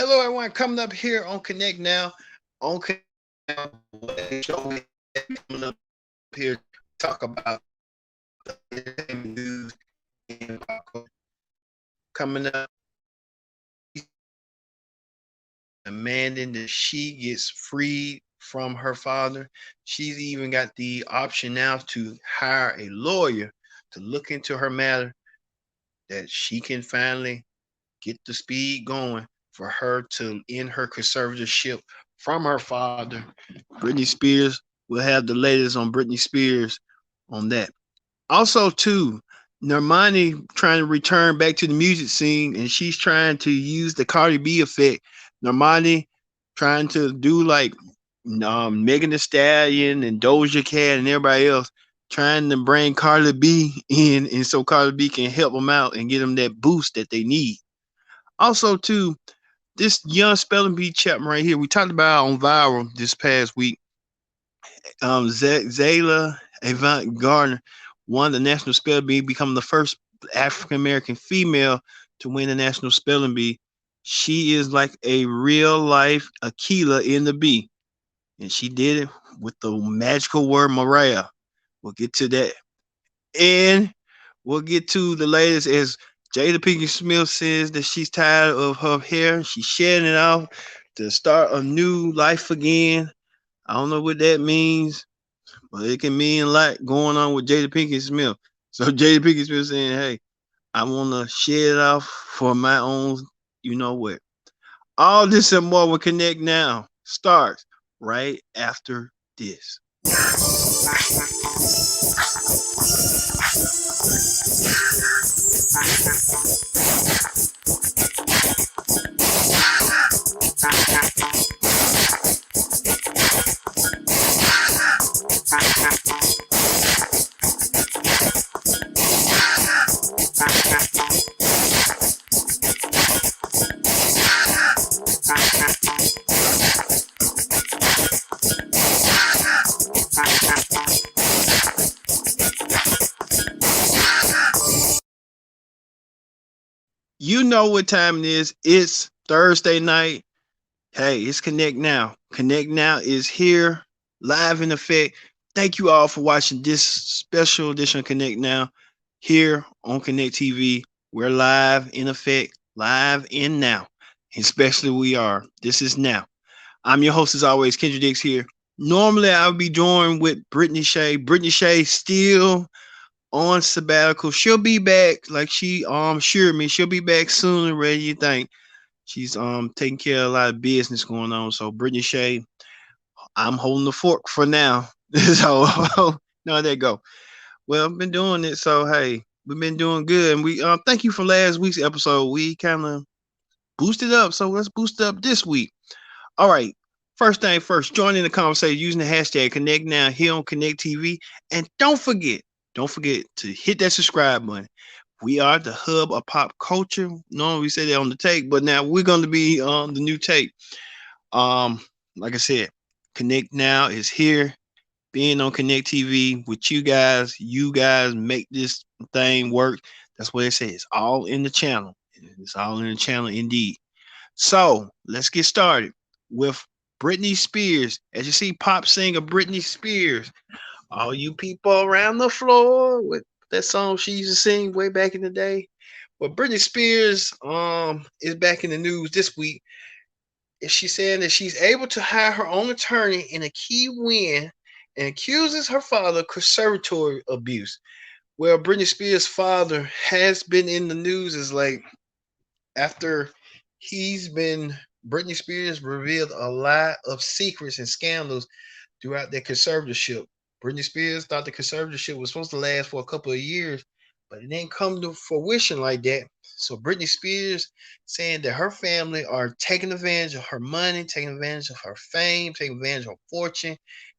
Hello, everyone. Coming up here on Connect Now. On Connect Now, what a show we have coming up here to talk about the entertainment news and pop culture. Coming up, demanding that she gets freed from her father. She's even got the option now to hire a lawyer to look into her matter that she can finally get the speed going for her to end her conservatorship from her father. Britney Spears will have the latest on Britney Spears on that. Also, too, Normani trying to return back to the music scene, and she's trying to use the Cardi B effect. Normani trying to do like Megan Thee Stallion and Doja Cat and everybody else, trying to bring Cardi B in, and so Cardi B can help them out and get them that boost that they need. Also, too, this young spelling bee chapter right here, we talked about on viral this past week. Zaila Avant-Garde won the national spelling bee, becoming the first African American female to win the national spelling bee. She is like a real life Aquila in the bee, and she did it with the magical word Mariah. We'll get to that, and we'll get to the latest as Jada Pinkett Smith says that she's tired of her hair. She's shedding it off to start a new life again. I don't know what that means, but it can mean a lot going on with Jada Pinkett Smith. So Jada Pinkett Smith saying, "Hey, I want to shed it off for my own, you know what." All this and more will connect now. Starts right after this. You know what time it is. It's Thursday night. Hey, it's Connect Now. Connect Now is here, live in effect. Thank you all for watching this special edition of Connect Now here on Connect TV. We're live in effect, live in now. Especially we are. This is now. I'm your host as always, Kendra Dix here. Normally I would be joined with Brittany Shay. Brittany Shay still on sabbatical. She'll be back, like she assured me. She'll be back soon and ready. You think she's taking care of a lot of business going on. So Brittany Shay, I'm holding the fork for now. So no, there you go. Well, I've been doing it. So hey, we've been doing good, and we thank you for last week's episode. We kind of boosted up, so let's boost up this week. All right. First thing first, join in the conversation using the hashtag Connect Now here on Connect TV. And don't forget to hit that subscribe button. We are the hub of pop culture. Normally we say that on the take, but now we're going to be on the new take. Um, like I said, Connect Now is here, being on Connect TV with you guys. You guys make this thing work. That's what it says. It's all in the channel. It's all in the channel indeed. So let's get started with Britney Spears. As you see, pop singer Britney Spears. All you people around the floor with that song she used to sing way back in the day. Well, Britney Spears is back in the news this week. She's saying that she's able to hire her own attorney in a key win and accuses her father of conservatory abuse. Well, Britney Spears' father has been in the news as like after he's been Britney Spears revealed a lot of secrets and scandals throughout their conservatorship. Britney Spears thought the conservatorship was supposed to last for a couple of years, but it didn't come to fruition like that. So Britney Spears saying that her family are taking advantage of her money, taking advantage of her fame, taking advantage of her fortune,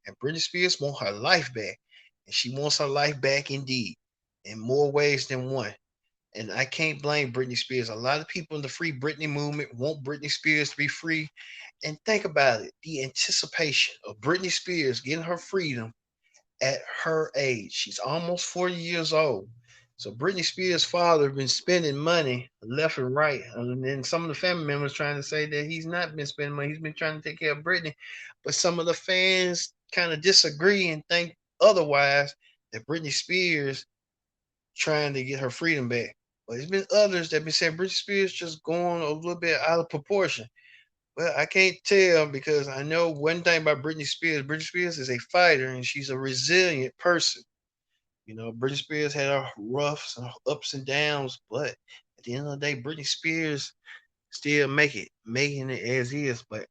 and Britney Spears wants her life back. And she wants her life back indeed, in more ways than one. And I can't blame Britney Spears. A lot of people in the Free Britney movement want Britney Spears to be free. And think about it, the anticipation of Britney Spears getting her freedom at her age. She's almost 40 years old. So Britney Spears' father been spending money left and right, and then some of the family members trying to say that he's not been spending money. He's been trying to take care of Britney, but some of the fans kind of disagree and think otherwise. That Britney Spears trying to get her freedom back. But there's been others that been saying Britney Spears just going a little bit out of proportion. Well, I can't tell because I know one thing about Britney Spears. Britney Spears is a fighter and she's a resilient person. You know, Britney Spears had her roughs and ups and downs, but at the end of the day, Britney Spears still making it as is. But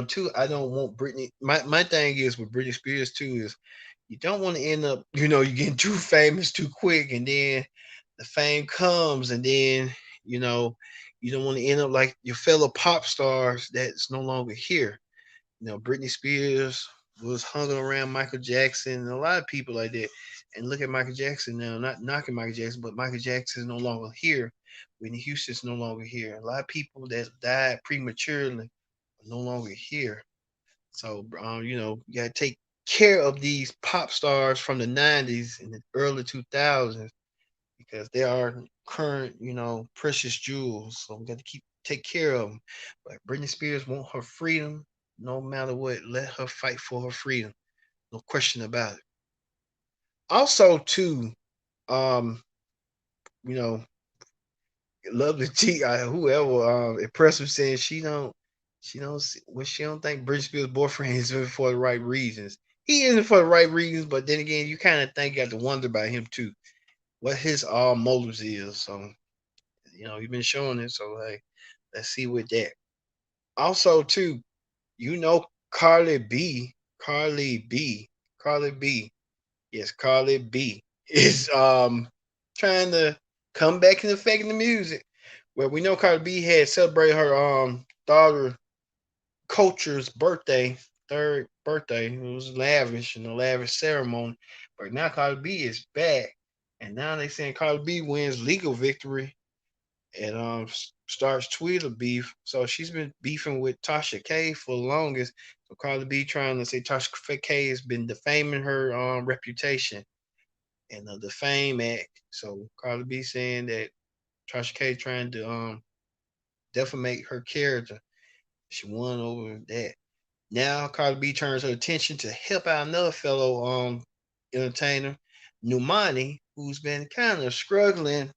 too, I don't want Britney. My thing is with Britney Spears too is you don't want to end up, you getting too famous too quick, and then the fame comes, and then you know you don't want to end up like your fellow pop stars that's no longer here. Britney Spears was hung around Michael Jackson and a lot of people like that. And look at Michael Jackson now, not knocking Michael Jackson, but Michael Jackson is no longer here. Whitney Houston's no longer here. A lot of people that died prematurely are no longer here. So, you got to take care of these pop stars from the 90s and the early 2000s because they are current, precious jewels. So we got to take care of them. But Britney Spears want her freedom, no matter what. Let her fight for her freedom, no question about it. Also, too, um, you know, Lovely T, whoever, impressive saying she don't think Britney Spears' boyfriend is in for the right reasons. He isn't for the right reasons, but then again, you kind of think you have to wonder about him too, what his motives is. So he's been showing it. So hey, let's see with that. Also, too, Carly B, Carly B, Carly B, yes, Carly B is trying to come back in effect in the music. Well, we know Carly B had celebrated her daughter Culture's birthday, third birthday. It was lavish and a lavish ceremony. But now Carly B is back. And now they saying Carly B wins legal victory and starts Twitter beef. So she's been beefing with Tasha K for the longest. So Carly B trying to say Tasha K has been defaming her reputation and the Defame Act. So Carly B saying that Tasha K trying to defamate her character. She won over that. Now Carly B turns her attention to help out another fellow entertainer, Normani, who's been kind of struggling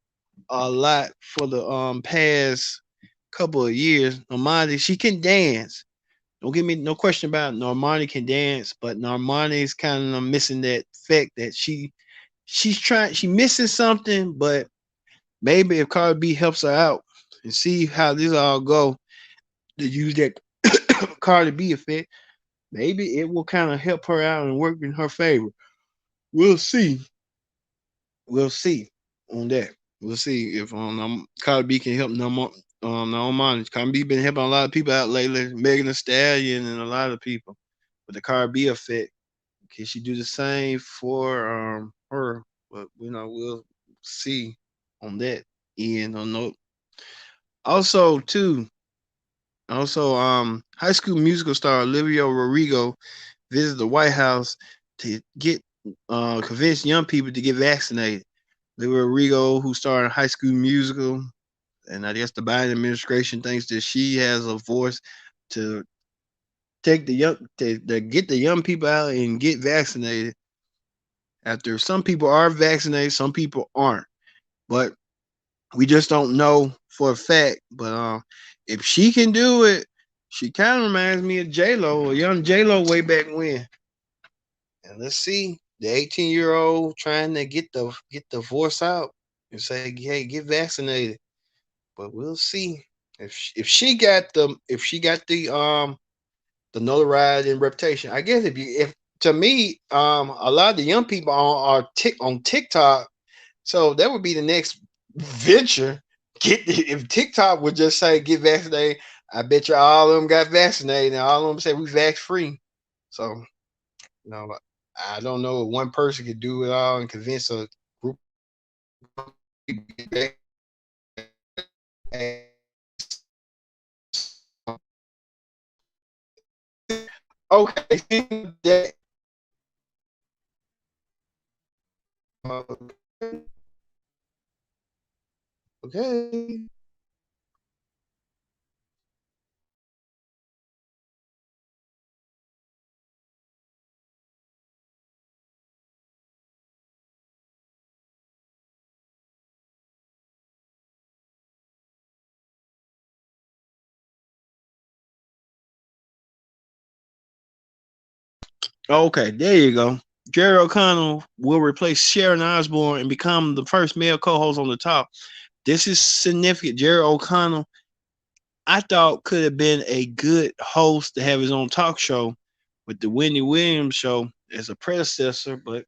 a lot for the past couple of years. Normani, she can dance. Don't get me no question about it. Normani can dance, but Normani's kind of missing that fact that she missing something, but maybe if Cardi B helps her out and see how this all go, to use that Cardi B effect, maybe it will kind of help her out and work in her favor. We'll see. We'll see on that. We'll see if Cardi B can help no money. Cardi B been helping a lot of people out lately. Megan Thee Stallion and a lot of people with the Cardi B effect. Can she do the same for her? But we'll see on that end. On note. Also, too. Also, High School Musical star Olivia Rodrigo visited the White House to get convince young people to get vaccinated. Olivia Rodrigo, who starred in High School Musical, and I guess the Biden administration thinks that she has a voice to take the young to get the young people out and get vaccinated. After some people are vaccinated, some people aren't, but we just don't know for a fact. But if she can do it, she kind of reminds me of J-Lo, a young J-Lo way back when. And let's see the 18-year-old trying to get the voice out and say, "Hey, get vaccinated." But we'll see if she got the notoriety and reputation. I guess if to me a lot of the young people on TikTok, so that would be the next venture. If TikTok would just say get vaccinated, I bet you all of them got vaccinated and all of them say we vax free. So you know, I don't know if one person could do it all and convince a group of people to get vaccinated. Okay, that Okay. Okay, there you go. Jerry O'Connell will replace Sharon Osbourne and become the first male co-host on the top. This is significant. Jerry O'Connell, I thought, could have been a good host to have his own talk show with the Wendy Williams show as a predecessor, but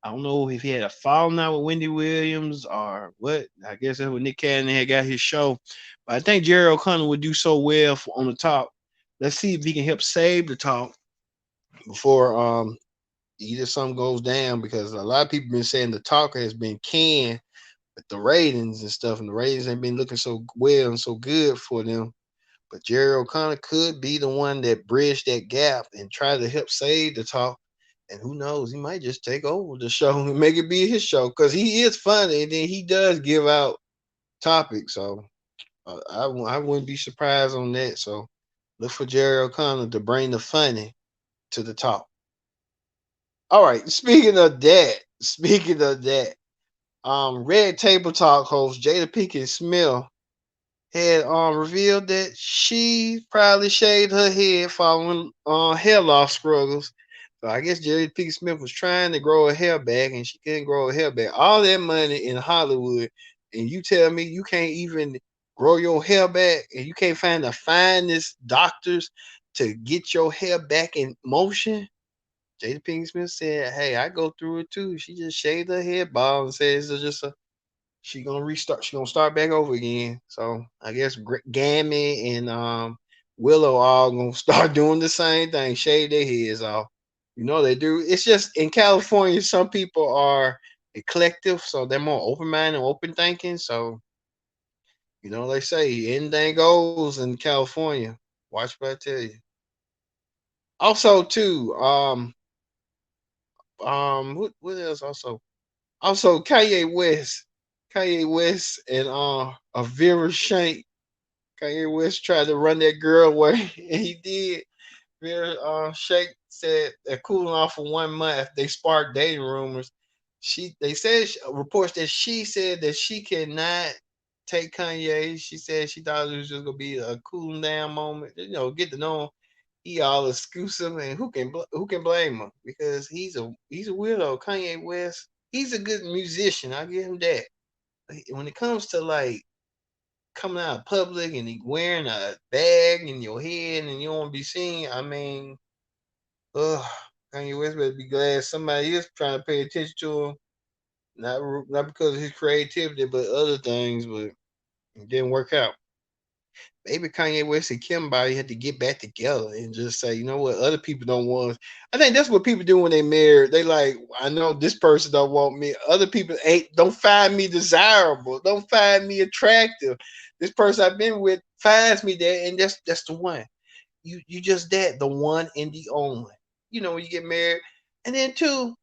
I don't know if he had a falling out with Wendy Williams or what. I guess that's when Nick Cannon had got his show. But I think Jerry O'Connell would do so well on the talk. Let's see if he can help save the talk before either something goes down, because a lot of people been saying the talk has been canned with the ratings and stuff, and the ratings ain't been looking so well and so good for them. But Jerry O'Connor could be the one that bridged that gap and try to help save the talk. And who knows, he might just take over the show and make it be his show, because he is funny and then he does give out topics. So I wouldn't be surprised on that. So look for Jerry O'Connor to bring the funny to the top. All right. Speaking of that, Red Table Talk host Jada Pinkett Smith had revealed that she probably shaved her head following hair loss struggles. So I guess Jada Pinkett Smith was trying to grow her hair back and she couldn't grow her hair back. All that money in Hollywood, and you tell me you can't even grow your hair back, and you can't find the finest doctors to get your hair back in motion. Jada Pinkett Smith said, "Hey, I go through it too." She just shaved her head bald and says it's just a she gonna restart. She gonna start back over again. So I guess Gammy and Willow all gonna start doing the same thing. Shave their heads off. You know they do. It's just in California, some people are eclectic, so they're more open minded, open thinking. So you know they say anything goes in California. Watch what I tell you. Also, too, what else? Also Kanye West and Vera Shank. Kanye West tried to run that girl away, and he did. Vera Shayk said they're cooling off for 1 month. They sparked dating rumors. They said reports that she said that she cannot take Kanye. She said she thought it was just gonna be a cooling down moment. You know, get to know him. He all exclusive, and who can blame him, because he's a weirdo. Kanye West, he's a good musician. I give him that. When it comes to like coming out of public and he wearing a bag in your head and you don't want to be seen, I mean, ugh, Kanye West better be glad somebody is trying to pay attention to him. Not because of his creativity, but other things. But it didn't work out. Maybe Kanye West and Kimberly had to get back together and just say, you know what, other people don't want us. I think that's what people do when they marry. They like, I know this person don't want me. Other people don't find me desirable, don't find me attractive. This person I've been with finds me there, and that's the one. You just that, the one and the only. You know, when you get married. And then two,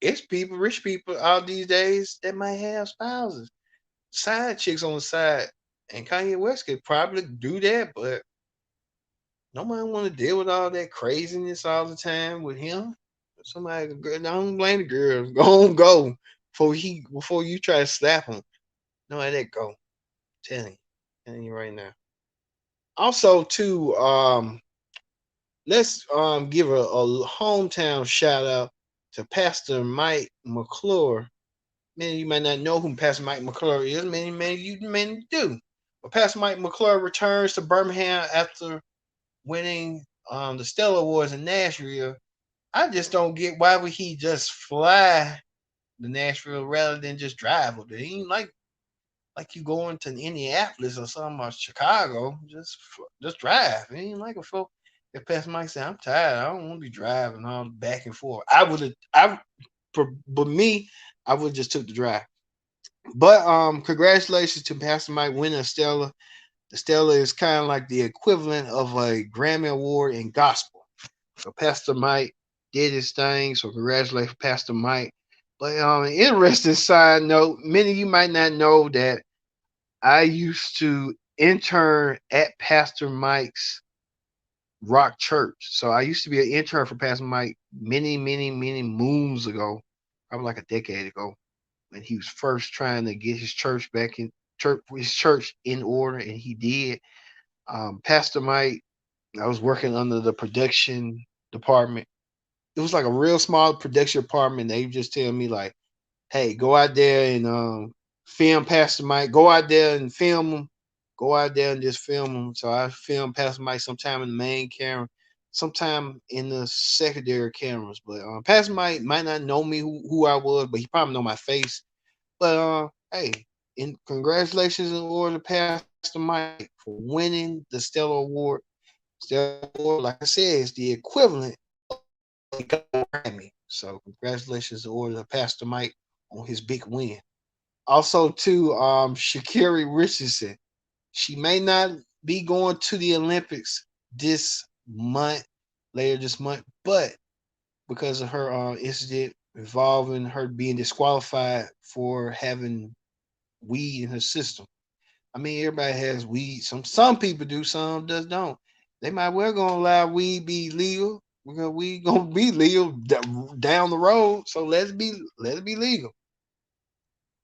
it's people, rich people all these days that might have spouses, side chicks on the side. And Kanye West could probably do that, but nobody want to deal with all that craziness all the time with him. Somebody, I don't blame the girl. Go on, go before you try to slap him. No, let that go. Telling you right now. Also, too, let's give a hometown shout out to Pastor Mike McClure. Many of you might not know who Pastor Mike McClure is. Many you may do. But Pastor Mike McClure returns to Birmingham after winning the Stellar Awards in Nashville. I just don't get why would he just fly to Nashville rather than just drive up there. He ain't like you going to Indianapolis or something or Chicago. Just drive. It ain't like a folk. If Pastor Mike said, "I'm tired. I don't want to be driving all back and forth," but me, I would just took the drive. But congratulations to Pastor Mike winning a Stella. The Stella is kind of like the equivalent of a Grammy Award in gospel. So Pastor Mike did his thing. So congratulations, Pastor Mike. But interesting side note, many of you might not know that I used to intern at Pastor Mike's Rock Church. So I used to be an intern for Pastor Mike many moons ago, probably like a decade ago, when he was first trying to get his church back in his church in order, and he did. Pastor Mike, I was working under the production department. It was like a real small production department. They just tell me like, hey, go out there and film Pastor Mike. Go out there and film him. Go out there and just film him. So I filmed Pastor Mike sometime in the main camera, sometime in the secondary cameras. But Pastor Mike might not know me who I was, but he probably know my face. But hey, and congratulations in order to Pastor Mike for winning the Stellar Award. Stellar Award, like I said, is the equivalent of a Grammy. So congratulations in order to Pastor Mike on his big win. Also, to Sha'Carri Richardson. She may not be going to the Olympics this month, later this month, but because of her incident involving her being disqualified for having weed in her system. I mean, everybody has weed. Some people do, some does don't. They might well gonna allow weed be legal. We gonna be legal down the road. So let it be legal.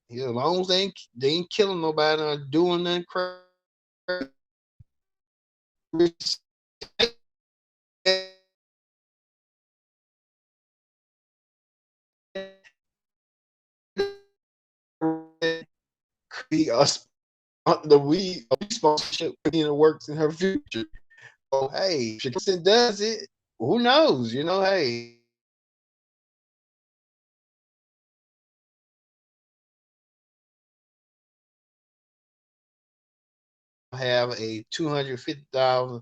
Yeah, as long as they ain't killing nobody or doing nothing be us the weed sponsorship in the works in her future. So hey, if she does it, who knows? You know, hey, have a $250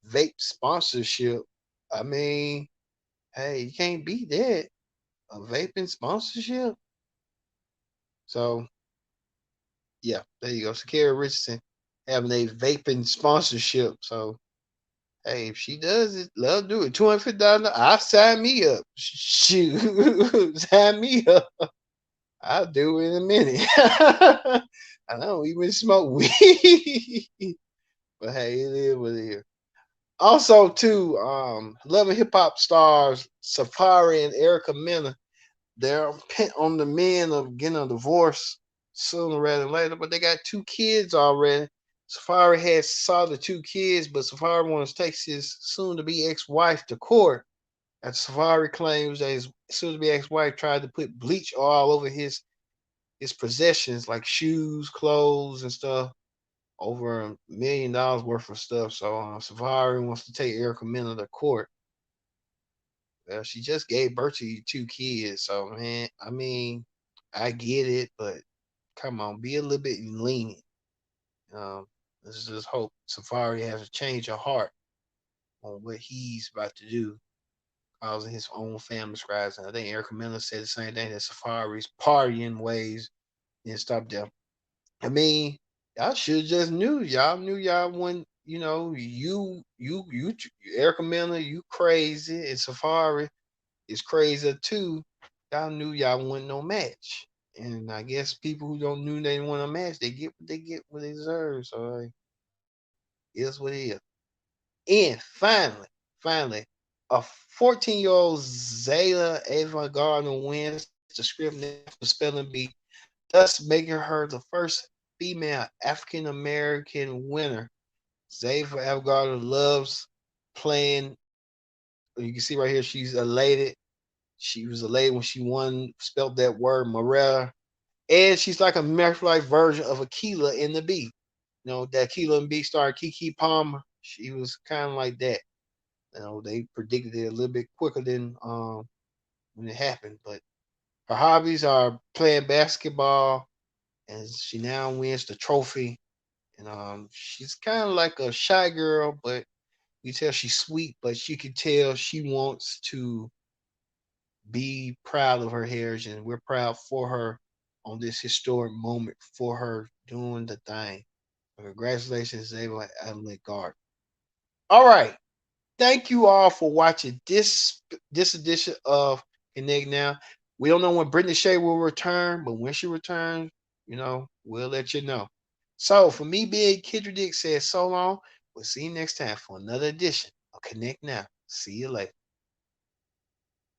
vape sponsorship. I mean, hey, you can't beat that. A vaping sponsorship. So yeah, there you go. Sha'Carri Richardson having a vaping sponsorship. So hey, if she does it, let her do it. $250, I'll sign me up. Shoot, sign me up. I'll do it in a minute. I don't even smoke weed. But hey, it is what it is. Also, too, Love and Hip Hop stars Safari and Erica Mena, they're bent on the men of getting a divorce sooner rather than later, but they got two kids already. Safari has saw the two kids, but Safari wants to take his soon-to-be ex-wife to court. And Safari claims that his soon-to-be ex-wife tried to put bleach all over his possessions, like shoes, clothes, and stuff, over $1 million worth of stuff. So Safari wants to take Erica Mena to court. Well, she just gave birth to two kids, so man, I mean, I get it, but come on, be a little bit lenient. Let's just hope Safari has a change of heart on what he's about to do, causing his own family strides. And I think Erica Miller said the same thing, that Safari's partying ways and stop them. I mean, y'all should just knew. Y'all knew y'all when you Erica Miller, you crazy, and Safari is crazy too. Y'all knew y'all wasn't no match. And I guess people who don't knew they want a match, they get what they deserve. So it's what it is. And finally, a 14-year-old Zaila Avant-Garde wins the Scripps National Spelling Bee, thus making her the first female African American winner. Zaila Avant-Garde loves playing. You can see right here, she's elated. She was elated when she won, spelled that word Morella. And she's like a American version of Aquila in the Bee. You know, that Aquila and Bee star Kiki Palmer. She was kind of like that. You know, they predicted it a little bit quicker than when it happened. But her hobbies are playing basketball, and she now wins the trophy. And she's kind of like a shy girl, but you tell she's sweet, but you can tell she wants to be proud of her heritage, and we're proud for her on this historic moment for her doing the thing. So congratulations, Zaila Avant-Garde. All right. Thank you all for watching this edition of Connect Now. We don't know when Britney Shea will return, but when she returns, we'll let you know. So for me, Big Kendrick says so long. We'll see you next time for another edition of Connect Now. See you later.